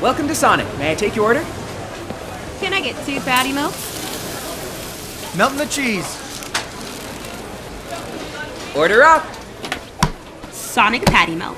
Welcome to Sonic. May I take your order? Can I get 2 patty melts? Melting the cheese. Order up. Sonic patty melt.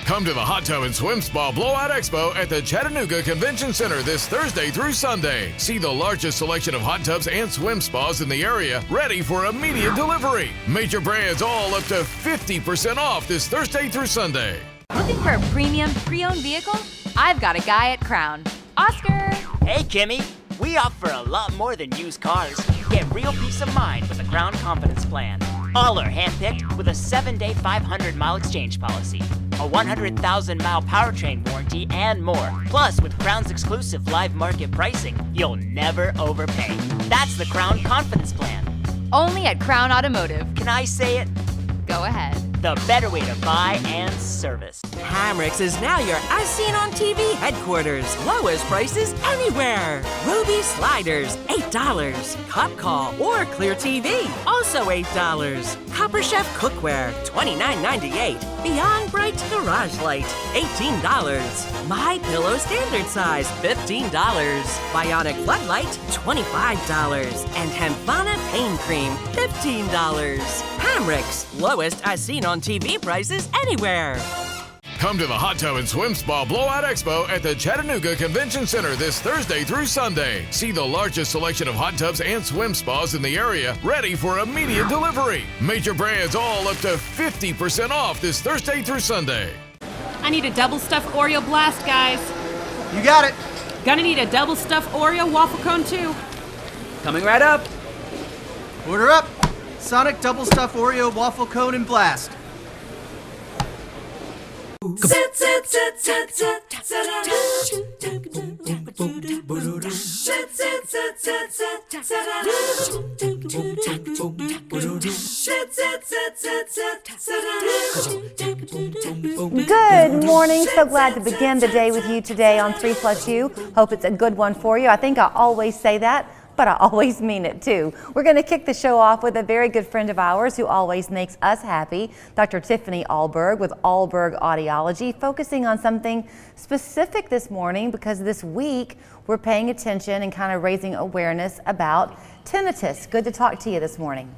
Come to the Hot Tub and Swim Spa Blowout Expo at the Chattanooga Convention Center this Thursday through Sunday. See the largest selection of hot tubs and swim spas in the area, ready for immediate delivery. Major brands all up to 50% off this Thursday through Sunday. Looking for a premium, pre-owned vehicle? I've got a guy at Crown. Oscar! Hey, Kimmy. We offer a lot more than used cars. Get real peace of mind with the Crown Confidence Plan. All are handpicked with a 7-day 500-mile exchange policy, a 100,000-mile powertrain warranty, and more. Plus, with Crown's exclusive live market pricing, you'll never overpay. That's the Crown Confidence Plan. Only at Crown Automotive. Can I say it? Go ahead. The better way to buy and service. Hamrick's is now your As Seen on TV headquarters. Lowest prices anywhere. Ruby sliders, $8. Cup Call or Clear TV, also $8. Copper Chef cookware, $29.98. Beyond Bright Garage Light, $18. My Pillow standard size, $15. Bionic Floodlight, $25. And Hempana Pain Cream, $15. Hamrick's, lowest As Seen on TV prices anywhere. Come to the Hot Tub and Swim Spa Blowout Expo at the Chattanooga Convention Center this Thursday through Sunday. See the largest selection of hot tubs and swim spas in the area, ready for immediate delivery. Major brands all up to 50% off this Thursday through Sunday. I need a double stuffed Oreo blast, guys. You got it. Gonna need a double stuffed Oreo waffle cone too. Coming right up. Order up. Sonic double stuffed Oreo waffle cone and blast. Good morning. So glad to begin the day with you today on 3+U. Hope it's a good one for you. I think I always say that, but I always mean it too. We're going to kick the show off with a very good friend of ours who always makes us happy, Dr. Tiffany Alberg with Alberg Audiology, focusing on something specific this morning because this week we're paying attention and kind of raising awareness about tinnitus. Good to talk to you this morning.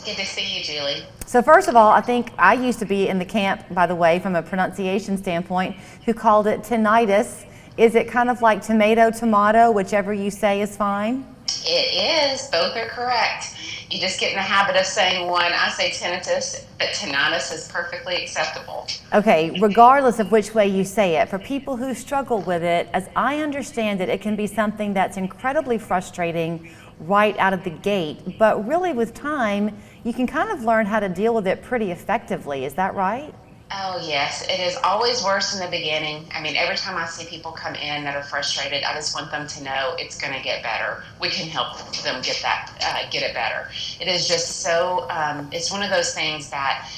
Good to see you, Julie. So first of all, I think I used to be in the camp, by the way, from a pronunciation standpoint, who called it tinnitus. Is it kind of like tomato, tomato, whichever you say is fine? It is. Both are correct. You just get in the habit of saying one. I say tinnitus, but tinnitus is perfectly acceptable. Okay, regardless of which way you say it, for people who struggle with it, as I understand it, it can be something that's incredibly frustrating right out of the gate. But really with time, you can kind of learn how to deal with it pretty effectively. Is that right? Oh, yes. It is always worse in the beginning. I mean, every time I see people come in that are frustrated, I just want them to know it's going to get better. We can help them get it better. It is just so, it's one of those things that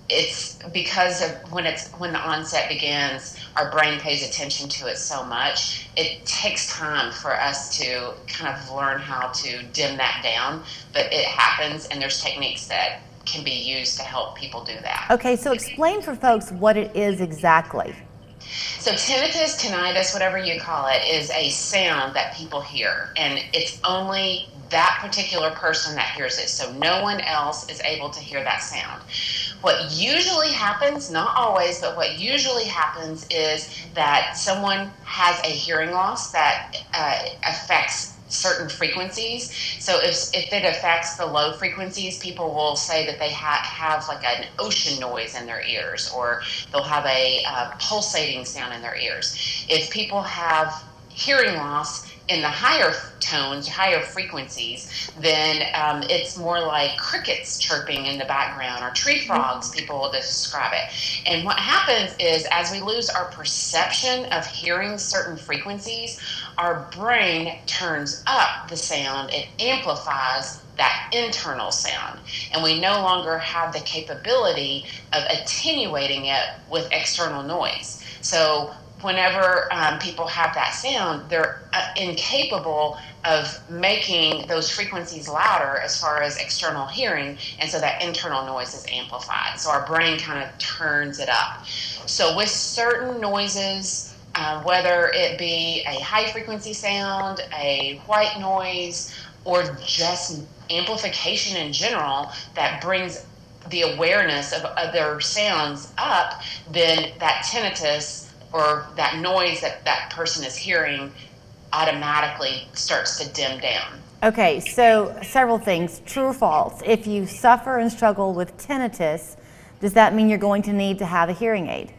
it's because of when the onset begins, our brain pays attention to it so much. It takes time for us to kind of learn how to dim that down, but it happens, and there's techniques that can be used to help people do that. Okay, so explain for folks what it is exactly. So tinnitus, tinnitus, whatever you call it, is a sound that people hear, and it's only that particular person that hears it, so no one else is able to hear that sound. What usually happens, not always, but what usually happens is that someone has a hearing loss that affects certain frequencies. So if it affects the low frequencies, people will say that they have like an ocean noise in their ears, or they'll have a pulsating sound in their ears. If people have hearing loss in the higher tones, higher frequencies, then it's more like crickets chirping in the background, or tree frogs, people will describe it. And what happens is, as we lose our perception of hearing certain frequencies, our brain turns up the sound, it amplifies that internal sound, and we no longer have the capability of attenuating it with external noise. So whenever people have that sound, they're incapable of making those frequencies louder as far as external hearing, and so that internal noise is amplified. So our brain kind of turns it up. So with certain noises, whether it be a high frequency sound, a white noise, or just amplification in general that brings the awareness of other sounds up, then that tinnitus or that noise that that person is hearing automatically starts to dim down. Okay, so several things. True or false? If you suffer and struggle with tinnitus, does that mean you're going to need to have a hearing aid?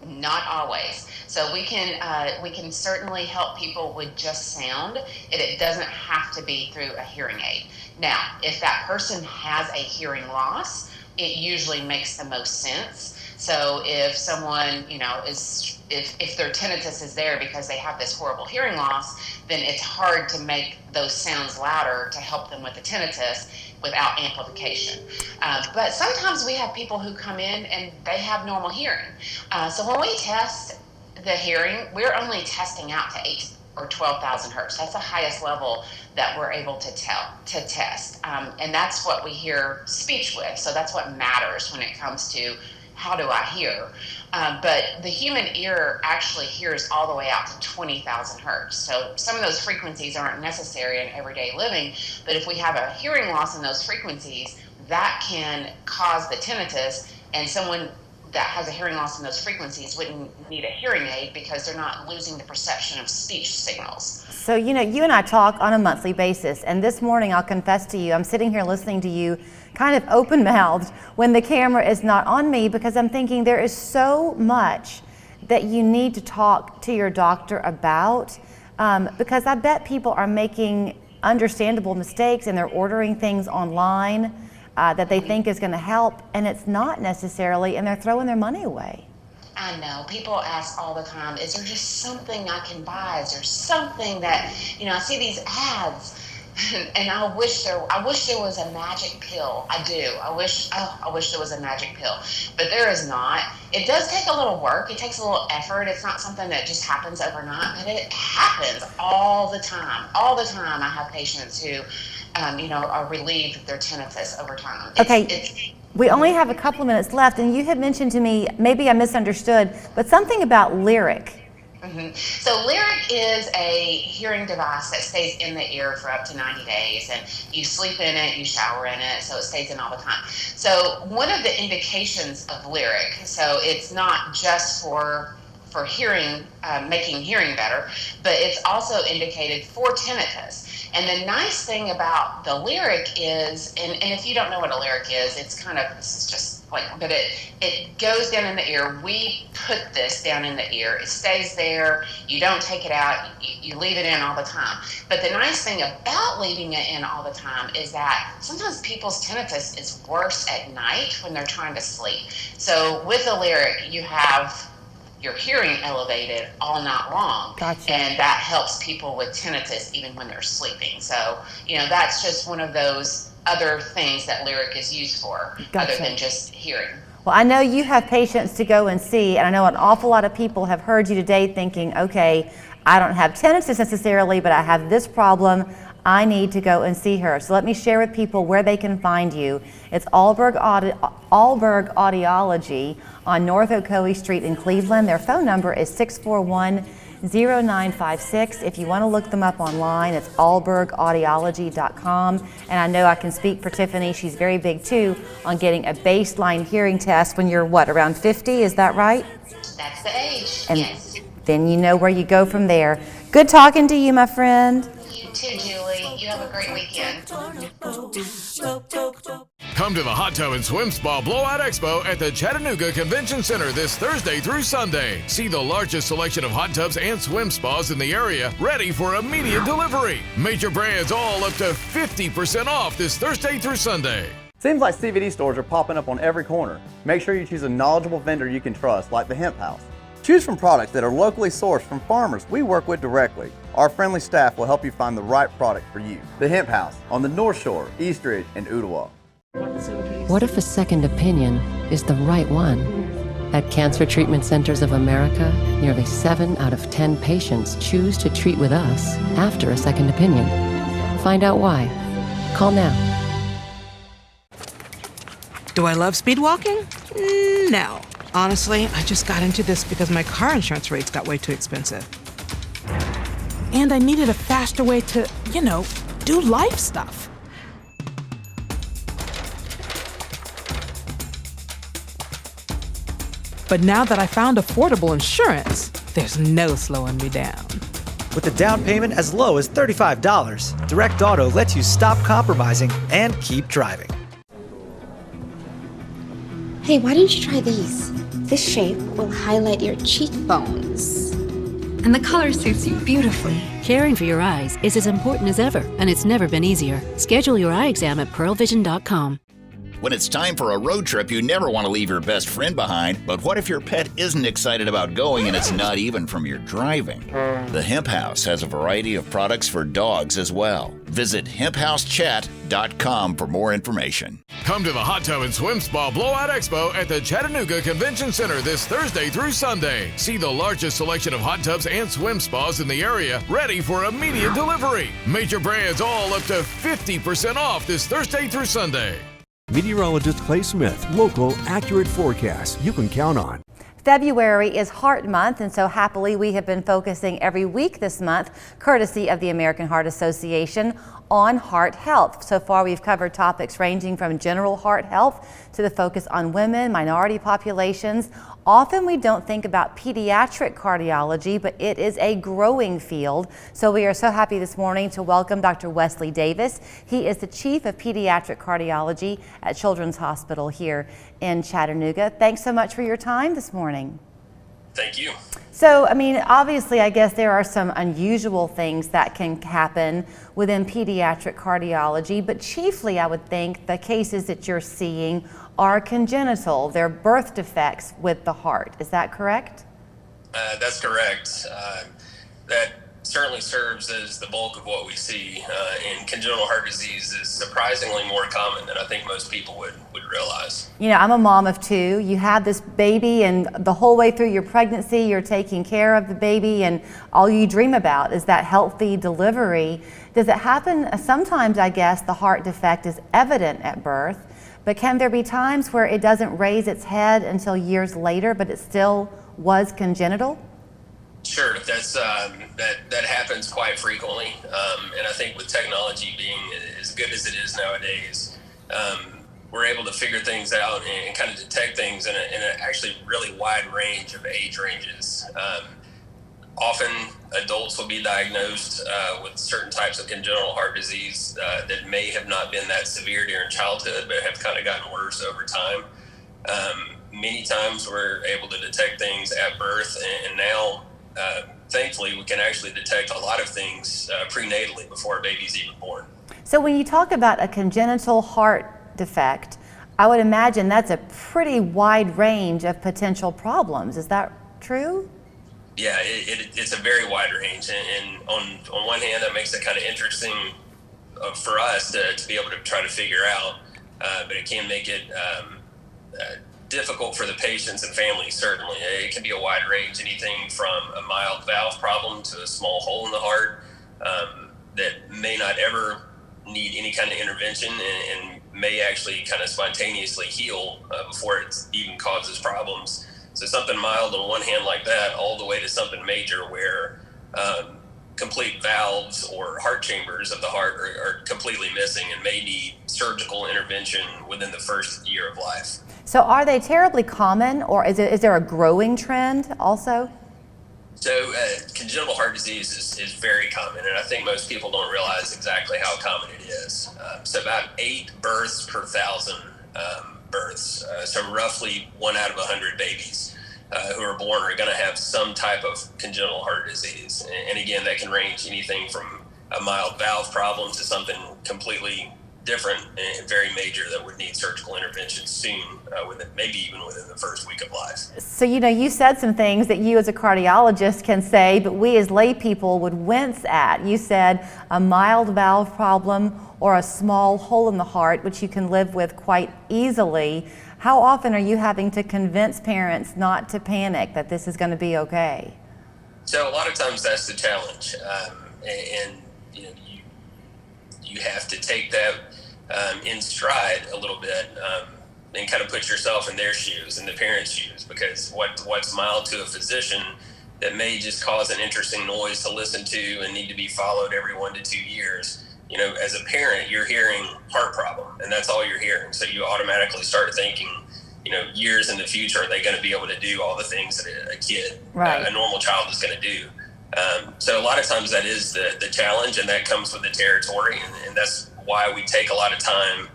Not always. So we can certainly help people with just sound, and it doesn't have to be through a hearing aid. Now, if that person has a hearing loss, it usually makes the most sense. So if someone, if their tinnitus is there because they have this horrible hearing loss, then it's hard to make those sounds louder to help them with the tinnitus without amplification. But sometimes we have people who come in and they have normal hearing. So when we test the hearing, we're only testing out to 8 or 12,000 hertz. That's the highest level that we're able to test. And that's what we hear speech with. So that's what matters when it comes to how do I hear. But the human ear actually hears all the way out to 20,000 hertz. So some of those frequencies aren't necessary in everyday living, but if we have a hearing loss in those frequencies, that can cause the tinnitus, and someone that has a hearing loss in those frequencies wouldn't need a hearing aid because they're not losing the perception of speech signals. So, you and I talk on a monthly basis, and this morning I'll confess to you, I'm sitting here listening to you kind of open-mouthed when the camera is not on me, because I'm thinking there is so much that you need to talk to your doctor about, because I bet people are making understandable mistakes and they're ordering things online that they think is going to help, and it's not necessarily, and they're throwing their money away. I know. People ask all the time, is there just something I can buy? Is there something that, I see these ads, and I wish there was a magic pill. I do. I wish there was a magic pill. But there is not. It does take a little work. It takes a little effort. It's not something that just happens overnight, but it happens all the time. All the time I have patients who are relieved of their tinnitus over time. We only have a couple of minutes left, and you had mentioned to me, maybe I misunderstood, but something about Lyric. Mm-hmm. So Lyric is a hearing device that stays in the ear for up to 90 days, and you sleep in it, you shower in it, so it stays in all the time. So one of the indications of Lyric, so it's not just for hearing, making hearing better, but it's also indicated for tinnitus. And the nice thing about the Lyric is, and if you don't know what a Lyric is, it's kind of, this is just like, but it goes down in the ear. We put this down in the ear. It stays there. You don't take it out. You leave it in all the time. But the nice thing about leaving it in all the time is that sometimes people's tinnitus is worse at night when they're trying to sleep. So with the Lyric, you have your hearing elevated all night long. Gotcha. And that helps people with tinnitus even when they're sleeping. So, that's just one of those other things that Lyric is used for, Gotcha. other than just hearing. Well, I know you have patients to go and see, and I know an awful lot of people have heard you today thinking, okay, I don't have tinnitus necessarily, but I have this problem. I need to go and see her. So let me share with people where they can find you. It's Alberg Audiology on North Ocoee Street in Cleveland. Their phone number is 641-0956. If you want to look them up online, it's albergaudiology.com. And I know I can speak for Tiffany. She's very big too on getting a baseline hearing test when you're around 50, is that right? That's the age, and yes. Then you know where you go from there. Good talking to you, my friend. You too, Julie. You have a great weekend. Come to the Hot Tub and Swim Spa Blowout Expo at the Chattanooga Convention Center this Thursday through Sunday. See the largest selection of hot tubs and swim spas in the area, ready for immediate delivery. Major brands all up to 50% off this Thursday through Sunday. Seems like CBD stores are popping up on every corner. Make sure you choose a knowledgeable vendor you can trust, like the Hemp House. Choose from products that are locally sourced from farmers we work with directly. Our friendly staff will help you find the right product for you. The Hemp House on the North Shore, Eastridge, and Ooltewah. What if a second opinion is the right one? At Cancer Treatment Centers of America, nearly 7 out of 10 patients choose to treat with us after a second opinion. Find out why. Call now. Do I love speed walking? No. Honestly, I just got into this because my car insurance rates got way too expensive. And I needed a faster way to, do life stuff. But now that I found affordable insurance, there's no slowing me down. With a down payment as low as $35, Direct Auto lets you stop compromising and keep driving. Hey, why don't you try these? This shape will highlight your cheekbones. And the color suits you beautifully. Caring for your eyes is as important as ever, and it's never been easier. Schedule your eye exam at pearlvision.com. When it's time for a road trip, you never want to leave your best friend behind. But what if your pet isn't excited about going and it's not even from your driving? The Hemp House has a variety of products for dogs as well. Visit hemphousechat.com for more information. Come to the Hot Tub and Swim Spa Blowout Expo at the Chattanooga Convention Center this Thursday through Sunday. See the largest selection of hot tubs and swim spas in the area, ready for immediate delivery. Major brands all up to 50% off this Thursday through Sunday. Meteorologist Clay Smith, local, accurate forecasts you can count on. February is Heart Month, and so happily we have been focusing every week this month, courtesy of the American Heart Association, on heart health. So far we've covered topics ranging from general heart health to the focus on women, minority populations. Often we don't think about pediatric cardiology, but it is a growing field. So we are so happy this morning to welcome Dr. Wesley Davis. He is the Chief of Pediatric Cardiology at Children's Hospital here in Chattanooga. Thanks so much for your time this morning. Thank you. So, obviously, I guess there are some unusual things that can happen within pediatric cardiology, but chiefly I would think the cases that you're seeing are congenital. They're birth defects with the heart. Is that correct? That's correct. That certainly serves as the bulk of what we see. And congenital heart disease is surprisingly more common than I think most people would realize. I'm a mom of 2. You have this baby, and the whole way through your pregnancy, you're taking care of the baby, and all you dream about is that healthy delivery. Does it happen? Sometimes, I guess, the heart defect is evident at birth, but can there be times where it doesn't raise its head until years later, but it still was congenital? Sure, that happens quite frequently, and I think with technology being as good as it is nowadays, we're able to figure things out and kind of detect things in an actually really wide range of age ranges. Often adults will be diagnosed with certain types of congenital heart disease that may have not been that severe during childhood, but have kind of gotten worse over time. Many times we're able to detect things at birth, and now thankfully we can actually detect a lot of things prenatally before a baby's even born. So when you talk about a congenital heart defect, I would imagine that's a pretty wide range of potential problems. Is that true? Yeah, it's a very wide range, and on one hand that makes it kind of interesting for us to be able to try to figure out, but it can make it difficult for the patients and families. Certainly it can be a wide range, anything from a mild valve problem to a small hole in the heart that may not ever need any kind of intervention and may actually kind of spontaneously heal before it even causes problems. So something mild on one hand like that, all the way to something major where complete valves or heart chambers of the heart are completely missing and may need surgical intervention within the first year of life. So are they terribly common, or is there a growing trend also? So congenital heart disease is very common, and I think most people don't realize exactly how common it is. So about 8 births per 1,000 births. So roughly 1 out of 100 babies who are born are going to have some type of congenital heart disease. And again, that can range anything from a mild valve problem to something completely different and very major that would need surgical intervention soon, maybe even within the first week of life. So, you said some things that you as a cardiologist can say, but we as lay people would wince at. You said a mild valve problem or a small hole in the heart, which you can live with quite easily. How often are you having to convince parents not to panic, that this is going to be okay? So a lot of times that's the challenge, and you have to take that in stride a little bit, and kind of put yourself in their shoes, in the parents' shoes, because what's mild to a physician that may just cause an interesting noise to listen to and need to be followed every 1 to 2 years. As a parent, you're hearing heart problem, and that's all you're hearing. So you automatically start thinking, years in the future, are they going to be able to do all the things that a kid, a normal child, is going to do? So a lot of times that is the challenge, and that comes with the territory, and that's why we take a lot of time,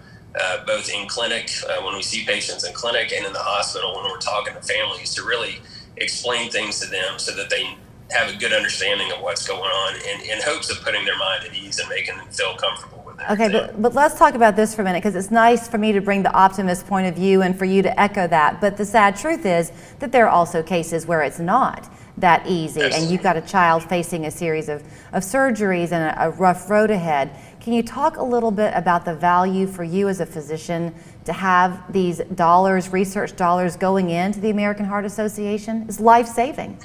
both in clinic, when we see patients in clinic, and in the hospital when we're talking to families, to really explain things to them so that they have a good understanding of what's going on, in hopes of putting their mind at ease and making them feel comfortable with it. Okay, but let's talk about this for a minute, because it's nice for me to bring the optimist point of view and for you to echo that. But the sad truth is that there are also cases where it's not that easy, and you've got a child facing a series of surgeries and a rough road ahead. Can you talk a little bit about the value for you as a physician to have these dollars, research dollars, going into the American Heart Association? It's life-saving.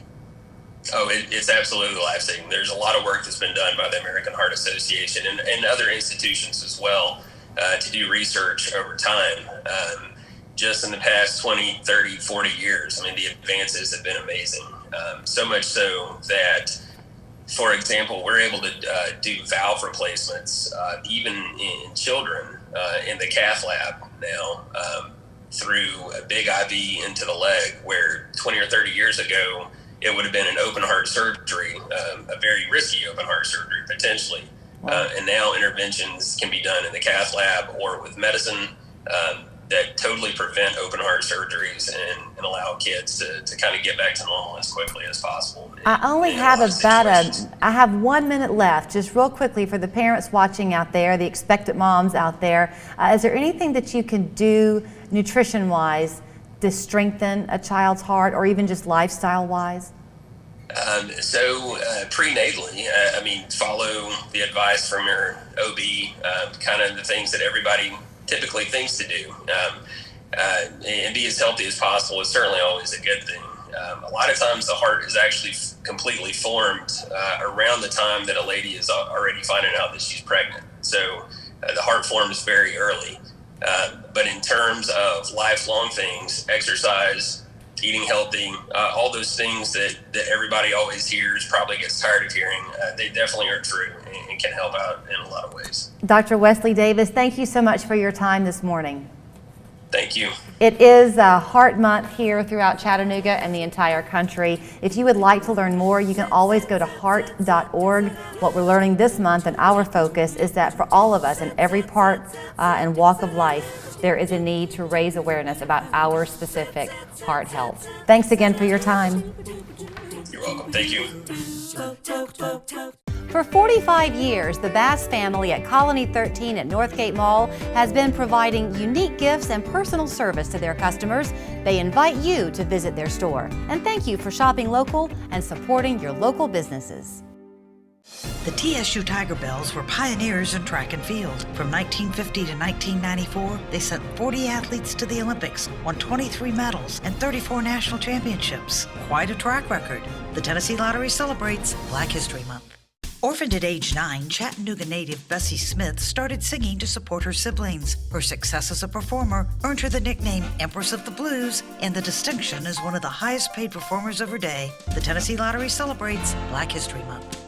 Oh, it's absolutely life-saving. There's a lot of work that's been done by the American Heart Association and other institutions as well, to do research over time. Just in the past 20, 30, 40 years, the advances have been amazing. So much so that, for example, we're able to do valve replacements, even in children, in the cath lab now, through a big IV into the leg, where 20 or 30 years ago, it would have been an open heart surgery, a very risky open heart surgery, potentially. And now interventions can be done in the cath lab or with medicine that totally prevent open heart surgeries and allow kids to kind of get back to normal as quickly as possible. I only have I have 1 minute left, just real quickly, for the parents watching out there, the expectant moms out there. Is there anything that you can do nutrition-wise to strengthen a child's heart, or even just lifestyle-wise? Prenatally, follow the advice from your OB, kind of the things that everybody typically thinks to do, and be as healthy as possible is certainly always a good thing. A lot of times the heart is actually completely formed around the time that a lady is already finding out that she's pregnant. So the heart forms very early. But in terms of lifelong things, exercise, eating healthy, all those things that everybody always hears, probably gets tired of hearing, they definitely are true and can help out in a lot of ways. Dr. Wesley Davis, thank you so much for your time this morning. Thank you. It is Heart Month here throughout Chattanooga and the entire country. If you would like to learn more, you can always go to heart.org. What we're learning this month, and our focus, is that for all of us in every part and walk of life, there is a need to raise awareness about our specific heart health. Thanks again for your time. You're welcome. Thank you. For 45 years, the Bass family at Colony 13 at Northgate Mall has been providing unique gifts and personal service to their customers. They invite you to visit their store. And thank you for shopping local and supporting your local businesses. The TSU Tiger Bells were pioneers in track and field. From 1950 to 1994, they sent 40 athletes to the Olympics, won 23 medals, and 34 national championships. Quite a track record. The Tennessee Lottery celebrates Black History Month. Orphaned at age 9, Chattanooga native Bessie Smith started singing to support her siblings. Her success as a performer earned her the nickname Empress of the Blues and the distinction as one of the highest paid performers of her day. The Tennessee Lottery celebrates Black History Month.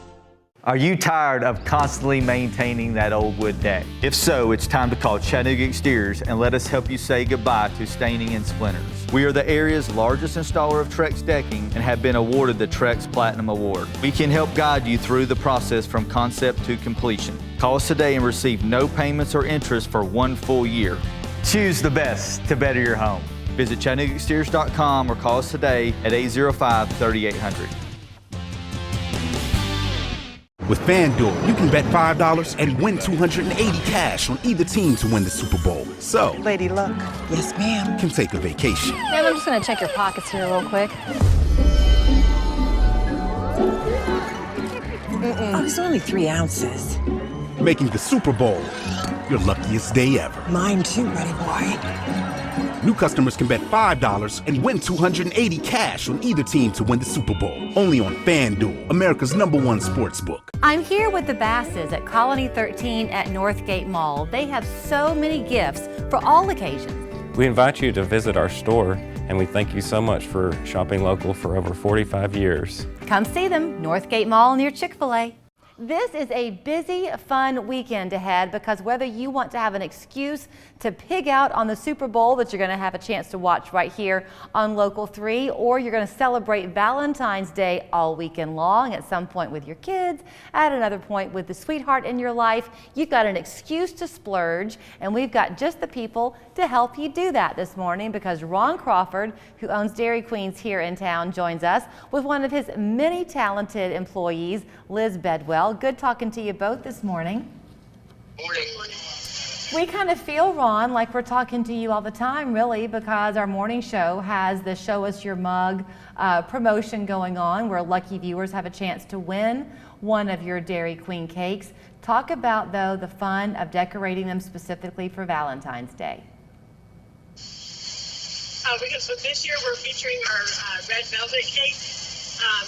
Are you tired of constantly maintaining that old wood deck? If so, it's time to call Chattanooga Exteriors and let us help you say goodbye to staining and splinters. We are the area's largest installer of Trex decking and have been awarded the Trex Platinum Award. We can help guide you through the process from concept to completion. Call us today and receive no payments or interest for 1 full year. Choose the best to better your home. Visit ChattanoogaExteriors.com or call us today at 805-3800. With FanDuel, you can bet $5 and win $280 cash on either team to win the Super Bowl. So, Lady Luck. Yes, ma'am. Can take a vacation. Ma'am, I'm just going to check your pockets here real quick. Oh, it's only 3 ounces. making the Super Bowl your luckiest day ever. Mine too, buddy boy. New customers can bet $5 and win $280 cash on either team to win the Super Bowl. Only on FanDuel, America's #1 sports book. I'm here with the Basses at Colony 13 at Northgate Mall. They have so many gifts for all occasions. We invite you to visit our store, and we thank you so much for shopping local for over 45 years. Come see them, Northgate Mall near Chick-fil-A. This is a busy, fun weekend ahead because whether you want to have an excuse to pig out on the Super Bowl that you're going to have a chance to watch right here on Local 3, or you're going to celebrate Valentine's Day all weekend long at some point with your kids, at another point with the sweetheart in your life, you've got an excuse to splurge, and we've got just the people to help you do that this morning because Ron Crawford, who owns Dairy Queens here in town, joins us with one of his many talented employees, Liz Bedwell. Good talking to you both this morning. Morning. We kind of feel, Ron, like we're talking to you all the time, really, because our morning show has the Show Us Your Mug promotion going on where lucky viewers have a chance to win one of your Dairy Queen cakes. Talk about, though, the fun of decorating them specifically for Valentine's Day. Because so this year we're featuring our red velvet cake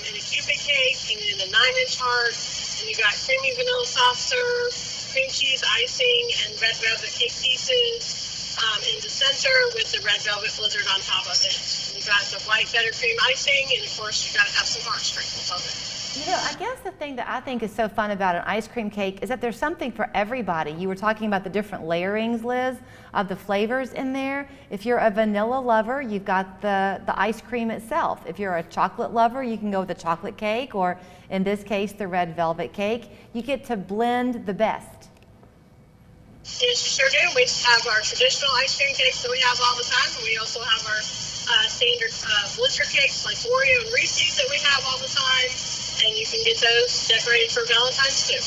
in a Cupid cake and in a 9-inch heart. And you got creamy vanilla soft serve, cream cheese icing, and red velvet cake pieces in the center with the red velvet blizzard on top of it. And you got the white buttercream icing, and of course you got to have some heart sprinkles on it. You know, I guess the thing that I think is so fun about an ice cream cake is that there's something for everybody. You were talking about the different layerings, Liz, of the flavors in there. If you're a vanilla lover, you've got the ice cream itself. If you're a chocolate lover, you can go with the chocolate cake, or in this case, the red velvet cake. You get to blend the best. Yes, you sure do. We have our traditional ice cream cakes that we have all the time. We also have our standard blizzard cakes like Oreo and Reese's that we have all the time. And you can get those decorated for Valentine's too.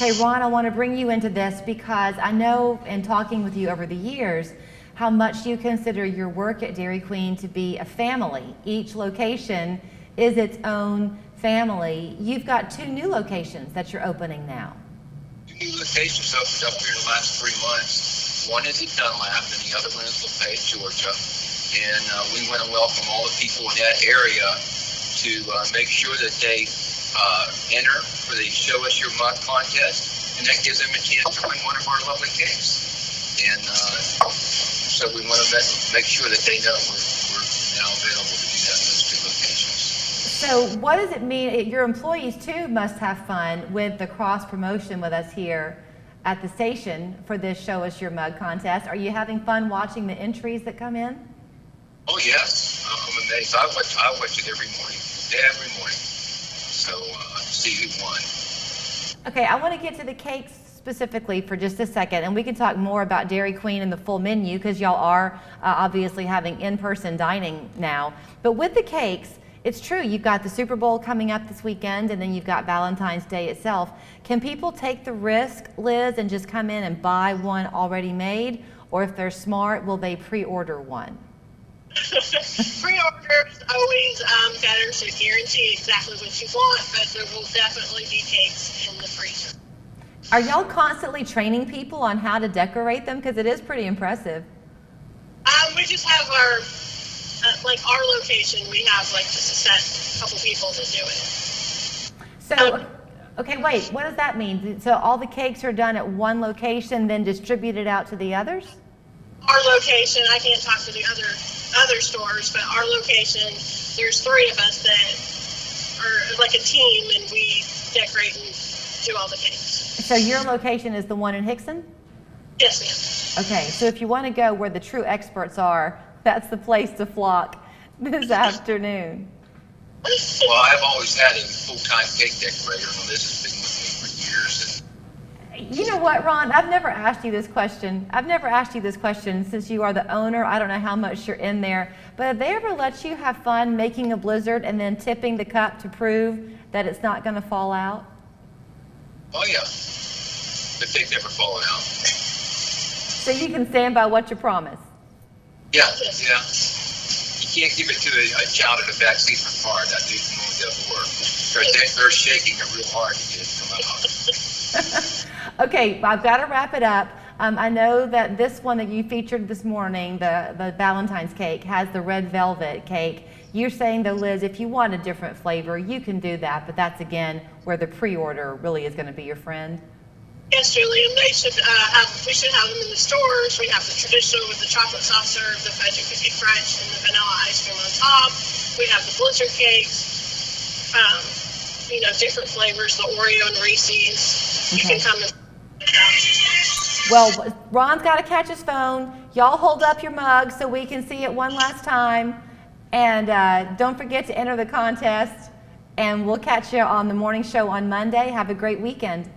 Hey, Ron, I want to bring you into this because I know in talking with you over the years how much you consider your work at Dairy Queen to be a family. Each location is its own family. You've got 2 new locations that you're opening now. 2 new locations opened up here in the last 3 months. One is in Dunlap and the other one is LaFayette, Georgia. And we want to welcome all the people in that area to make sure that they enter for the Show Us Your Mug contest, and that gives them a chance to win one of our lovely cakes. And so we want to make sure that they know we're now available to do that in those 2 locations. So what does it mean? Your employees too must have fun with the cross promotion with us here at the station for this Show Us Your Mug contest. Are you having fun watching the entries that come in? Oh yes, I'm amazed. I watch it every morning. So see who won. Okay, I want to get to the cakes specifically for just a second, and we can talk more about Dairy Queen and the full menu because y'all are obviously having in-person dining now. But with the cakes, it's true, you've got the Super Bowl coming up this weekend, and then you've got Valentine's Day itself. Can people take the risk, Liz, and just come in and buy one already made? Or if they're smart, will they pre-order one? Pre-order is always better to guarantee exactly what you want, but there will definitely be cakes in the freezer. Are y'all constantly training people on how to decorate them? Because it is pretty impressive. We just have our location, we have like just a set couple people that do it. So, okay, wait, what does that mean? So all the cakes are done at one location, then distributed out to the others? Our location, I can't talk to the other stores, but our location, there's 3 of us that are like a team, and we decorate and do all the cakes. So your location is the one in Hickson? Yes, ma'am. Okay, so if you want to go where the true experts are, that's the place to flock this afternoon. Well, I've always had a full-time cake decorator, and this has been with me for years. You know what, Ron? I've never asked you this question. Since you are the owner. I don't know how much you're in there, but have they ever let you have fun making a blizzard and then tipping the cup to prove that it's not going to fall out? Oh, yeah. But they've never fallen out. So you can stand by what you promise? Yeah. You can't give it to a child in the backseat of a car. That dude normally doesn't work. They're shaking it real hard to get it to come out. Okay, I've got to wrap it up. I know that this one that you featured this morning, the Valentine's cake, has the red velvet cake. You're saying though, Liz, if you want a different flavor, you can do that, but that's again where the pre-order really is going to be your friend. Yes, Julie, and we should have them in the stores. We have the traditional with the chocolate soft serve, the fudgy cookie crunch, and the vanilla ice cream on top. We have the blizzard cakes, different flavors, the Oreo and Reese's. Okay. You can come and Well, Ron's got to catch his phone. Y'all hold up your mugs so we can see it one last time. And don't forget to enter the contest. And we'll catch you on the morning show on Monday. Have a great weekend.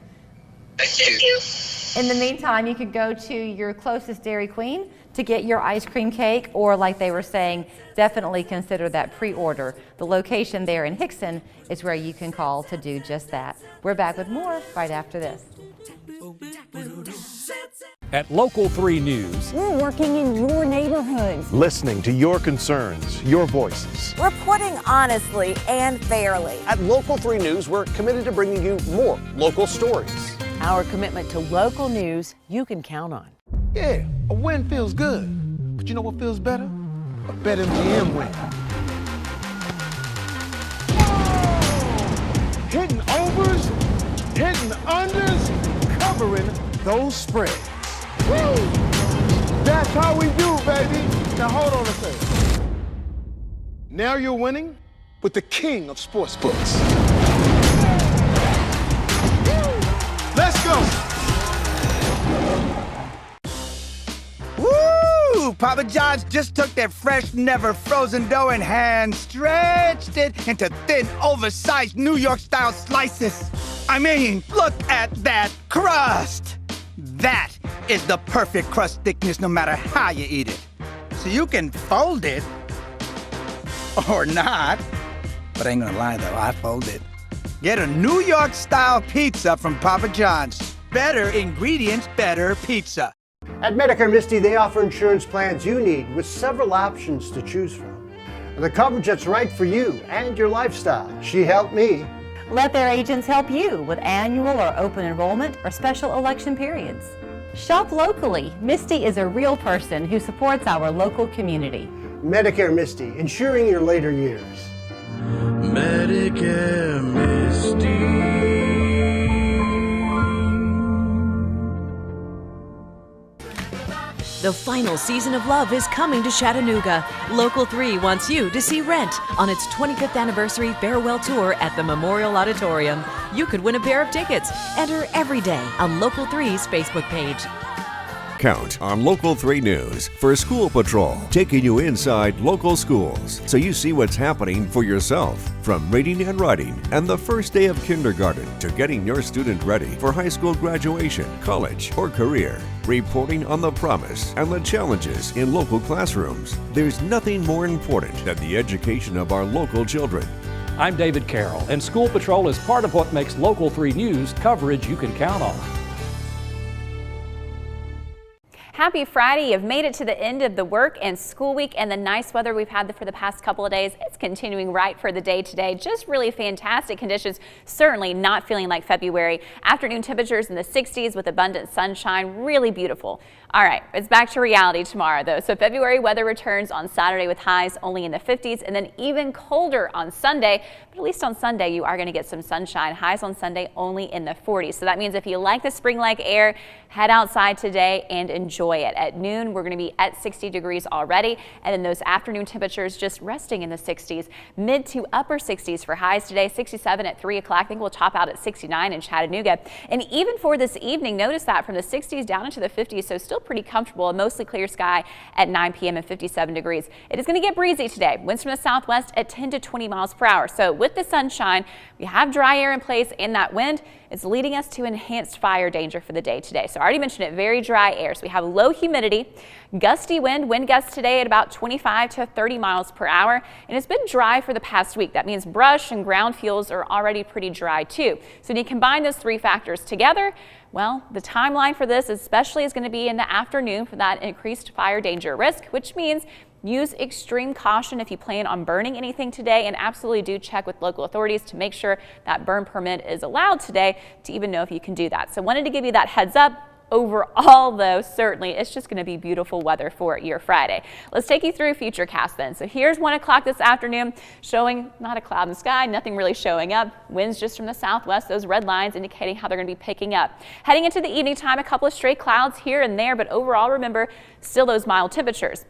Thank you. In the meantime, you could go to your closest Dairy Queen to get your ice cream cake, or like they were saying, definitely consider that pre-order. The location there in Hickson is where you can call to do just that. We're back with more right after this. At Local 3 News, we're working in your neighborhoods, listening to your concerns, your voices. reporting honestly and fairly. At Local 3 News, we're committed to bringing you more local stories. Our commitment to local news you can count on. Yeah, a win feels good. But you know what feels better? A BetMGM win. Hitting overs, hitting unders, covering those spreads. Woo! That's how we do, baby. Now hold on a second. Now you're winning with the king of sportsbooks. Let's go. Woo! Papa John's just took their fresh, never frozen dough and hand stretched it into thin, oversized New York-style slices. I mean, look at that crust. That is the perfect crust thickness no matter how you eat it. So you can fold it or not. But I ain't gonna lie though, I fold it. Get a New York-style pizza from Papa John's. Better ingredients, better pizza. At Medicare Misty, they offer insurance plans you need with several options to choose from. The coverage that's right for you and your lifestyle. She helped me. Let their agents help you with annual or open enrollment or special election periods. Shop locally. Misty is a real person who supports our local community. Medicare Misty, insuring your later years. Medicare Misty. The final season of Love is coming to Chattanooga. Local 3 wants you to see Rent on its 25th anniversary farewell tour at the Memorial Auditorium. You could win a pair of tickets. Enter every day on Local 3's Facebook page. Count on Local 3 News for School Patrol, taking you inside local schools so you see what's happening for yourself. From reading and writing and the first day of kindergarten to getting your student ready for high school graduation, college, or career. Reporting on the promise and the challenges in local classrooms. There's nothing more important than the education of our local children. I'm David Carroll, and School Patrol is part of what makes Local 3 News coverage you can count on. Happy Friday. You've made it to the end of the work and school week, and the nice weather we've had for the past couple of days, it's continuing right for the day today. Just really fantastic conditions, certainly not feeling like February. Afternoon temperatures in the 60s with abundant sunshine, really beautiful. All right, it's back to reality tomorrow though. So February weather returns on Saturday with highs only in the 50s and then even colder on Sunday. But at least on Sunday you are going to get some sunshine. Highs on Sunday only in the 40s. So that means if you like the spring-like air, head outside today and enjoy it. At noon we're going to be at 60 degrees already, and then those afternoon temperatures just resting in the 60s, mid to upper 60s for highs today. 67 at 3 o'clock. I think we'll top out at 69 in Chattanooga. And even for this evening, notice that from the 60s down into the 50s, so still pretty comfortable. A mostly clear sky at 9 p.m. and 57 degrees. It is going to get breezy today. Winds from the southwest at 10 to 20 miles per hour. So with the sunshine, we have dry air in place, and that wind is leading us to enhanced fire danger for the day today. So I already mentioned it, very dry air. So we have low humidity, gusty wind gusts today at about 25 to 30 miles per hour. And it's been dry for the past week. That means brush and ground fuels are already pretty dry too. So when you combine those three factors together, well, the timeline for this especially is going to be in the afternoon for that increased fire danger risk, which means use extreme caution if you plan on burning anything today, and absolutely do check with local authorities to make sure that burn permit is allowed today to even know if you can do that. So wanted to give you that heads up. Overall, though, certainly it's just going to be beautiful weather for your Friday. Let's take you through Futurecast then. So here's 1 o'clock this afternoon, showing not a cloud in the sky, nothing really showing up. Winds just from the southwest, those red lines indicating how they're going to be picking up. Heading into the evening time, a couple of stray clouds here and there, but overall, remember, still those mild temperatures.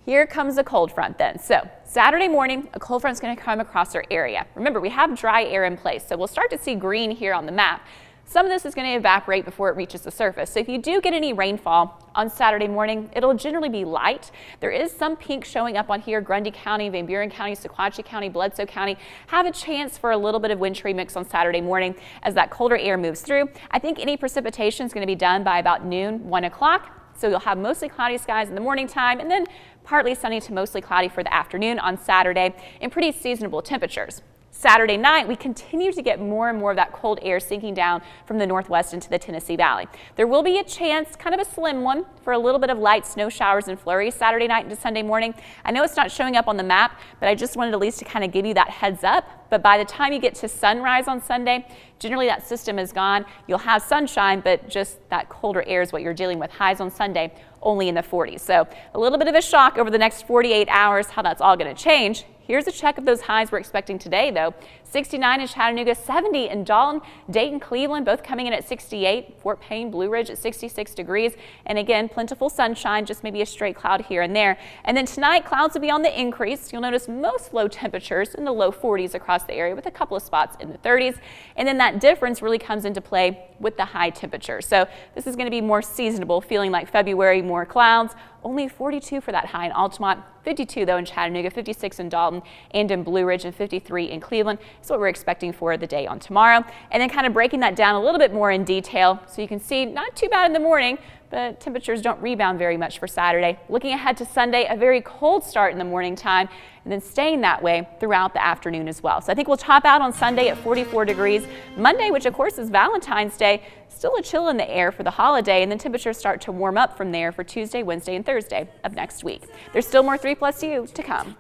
Here comes a cold front then. So Saturday morning, a cold front is going to come across our area. Remember, we have dry air in place, so we'll start to see green here on the map. Some of this is going to evaporate before it reaches the surface. So if you do get any rainfall on Saturday morning, it'll generally be light. There is some pink showing up on here. Grundy County, Van Buren County, Sequatchie County, Bledsoe County have a chance for a little bit of wintry mix on Saturday morning as that colder air moves through. I think any precipitation is going to be done by about noon, 1 o'clock. So you'll have mostly cloudy skies in the morning time and then partly sunny to mostly cloudy for the afternoon on Saturday and pretty seasonable temperatures. Saturday night, we continue to get more and more of that cold air sinking down from the northwest into the Tennessee Valley. There will be a chance, kind of a slim one, for a little bit of light snow showers and flurries Saturday night into Sunday morning. I know it's not showing up on the map, but I just wanted at least to kind of give you that heads up. But by the time you get to sunrise on Sunday, generally that system is gone. You'll have sunshine, but just that colder air is what you're dealing with. Highs on Sunday only in the 40s. So a little bit of a shock over the next 48 hours, how that's all going to change. Here's a check of those highs we're expecting today, though. 69 in Chattanooga, 70 in Dalton, Dayton, Cleveland, both coming in at 68. Fort Payne, Blue Ridge at 66 degrees. And again, plentiful sunshine, just maybe a stray cloud here and there. And then tonight, clouds will be on the increase. You'll notice most low temperatures in the low 40s across the area with a couple of spots in the 30s. And then that difference really comes into play with the high temperatures. So this is going to be more seasonable, feeling like February, more clouds. Only 42 for that high in Altamont, 52 though in Chattanooga, 56 in Dalton and in Blue Ridge, and 53 in Cleveland. That's what we're expecting for the day on tomorrow. And then kind of breaking that down a little bit more in detail so you can see not too bad in the morning, but temperatures don't rebound very much for Saturday. Looking ahead to Sunday, a very cold start in the morning time and then staying that way throughout the afternoon as well. So I think we'll top out on Sunday at 44 degrees. Monday, which of course is Valentine's Day, still a chill in the air for the holiday, and then temperatures start to warm up from there for Tuesday, Wednesday, and Thursday of next week. There's still more 3+U to come.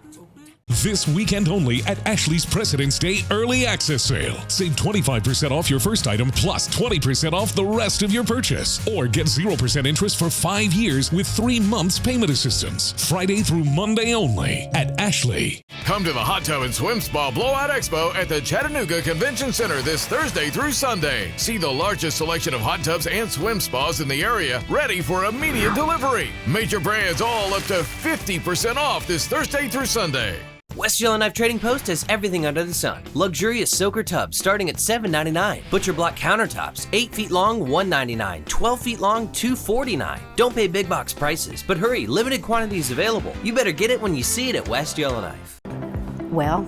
This weekend only at Ashley's President's Day Early Access Sale. Save 25% off your first item plus 20% off the rest of your purchase. Or get 0% interest for 5 years with 3 months payment assistance. Friday through Monday only at Ashley. Come to the Hot Tub and Swim Spa Blowout Expo at the Chattanooga Convention Center this Thursday through Sunday. See the largest selection of hot tubs and swim spas in the area, ready for immediate delivery. Major brands all up to 50% off this Thursday through Sunday. West Yellowknife Trading Post has everything under the sun. Luxurious soaker tubs starting at $7.99. Butcher block countertops, 8 feet long, $1.99. 12 feet long, $2.49. Don't pay big box prices, but hurry, limited quantities available. You better get it when you see it at West Yellowknife. Well,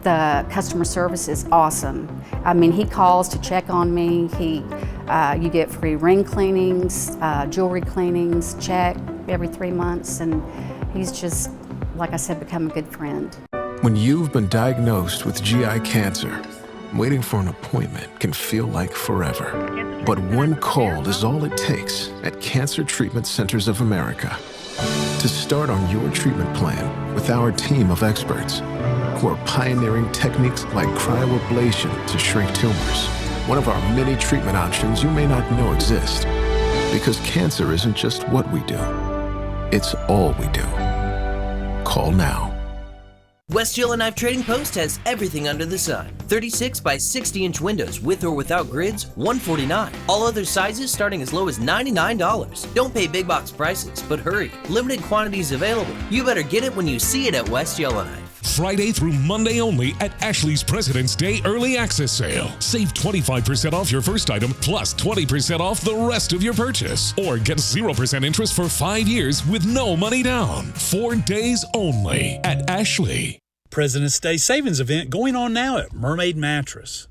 the customer service is awesome. I mean, he calls to check on me. You get free ring cleanings, jewelry cleanings, check every 3 months, and he's just, like I said, become a good friend. When you've been diagnosed with GI cancer, waiting for an appointment can feel like forever. But one call is all it takes at Cancer Treatment Centers of America to start on your treatment plan with our team of experts who are pioneering techniques like cryoablation to shrink tumors, one of our many treatment options you may not know exist. Because cancer isn't just what we do, it's all we do. Call now. West Yellowknife Trading Post has everything under the sun. 36 by 60 inch windows with or without grids, $149. All other sizes starting as low as $99. Don't pay big box prices, but hurry. Limited quantities available. You better get it when you see it at West Yellowknife. Friday through Monday only at Ashley's President's Day Early Access Sale. Save 25% off your first item plus 20% off the rest of your purchase. Or get 0% interest for 5 years with no money down. 4 days only at Ashley. President's Day Savings Event going on now at Mermaid Mattress.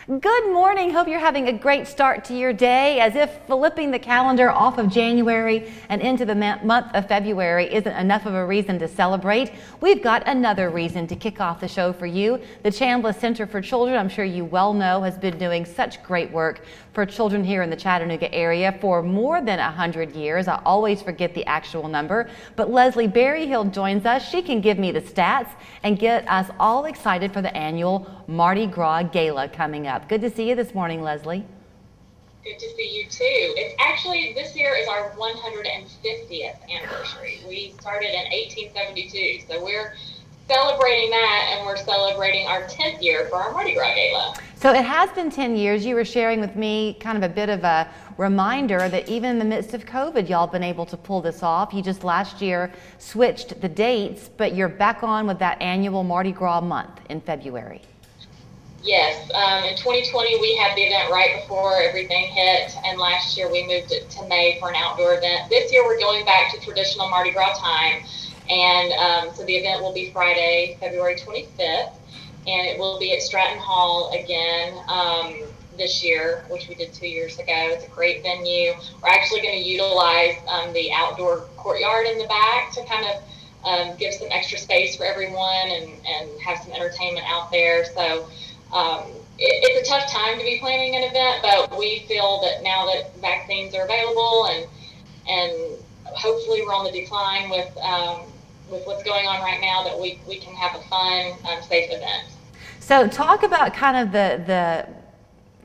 Good morning. Hope you're having a great start to your day. As if flipping the calendar off of January and into the month of February isn't enough of a reason to celebrate, we've got another reason to kick off the show for you. The Chambliss Center for Children, I'm sure you well know, has been doing such great work for children here in the Chattanooga area for more than 100 years. I always forget the actual number, but Leslie Berryhill joins us. She can give me the stats and get us all excited for the annual Mardi Gras Gala coming up. Good to see you this morning, Leslie. Good to see you too. It's actually, this year is our 150th anniversary. We started in 1872, so we're celebrating that, and we're celebrating our 10th year for our Mardi Gras Gala. So it has been 10 years. You were sharing with me kind of a bit of a reminder that even in the midst of COVID, y'all have been able to pull this off. You just last year switched the dates, but you're back on with that annual Mardi Gras month in February. Yes, in 2020 we had the event right before everything hit, and last year we moved it to May for an outdoor event. This year we're going back to traditional Mardi Gras time, and so the event will be Friday, February 25th, and it will be at Stratton Hall again this year, which we did 2 years ago. It's a great venue. We're actually going to utilize the outdoor courtyard in the back to kind of give some extra space for everyone and have some entertainment out there. So it's a tough time to be planning an event, but we feel that now that vaccines are available and hopefully we're on the decline with what's going on right now, that we can have a fun, safe event. So talk about kind of the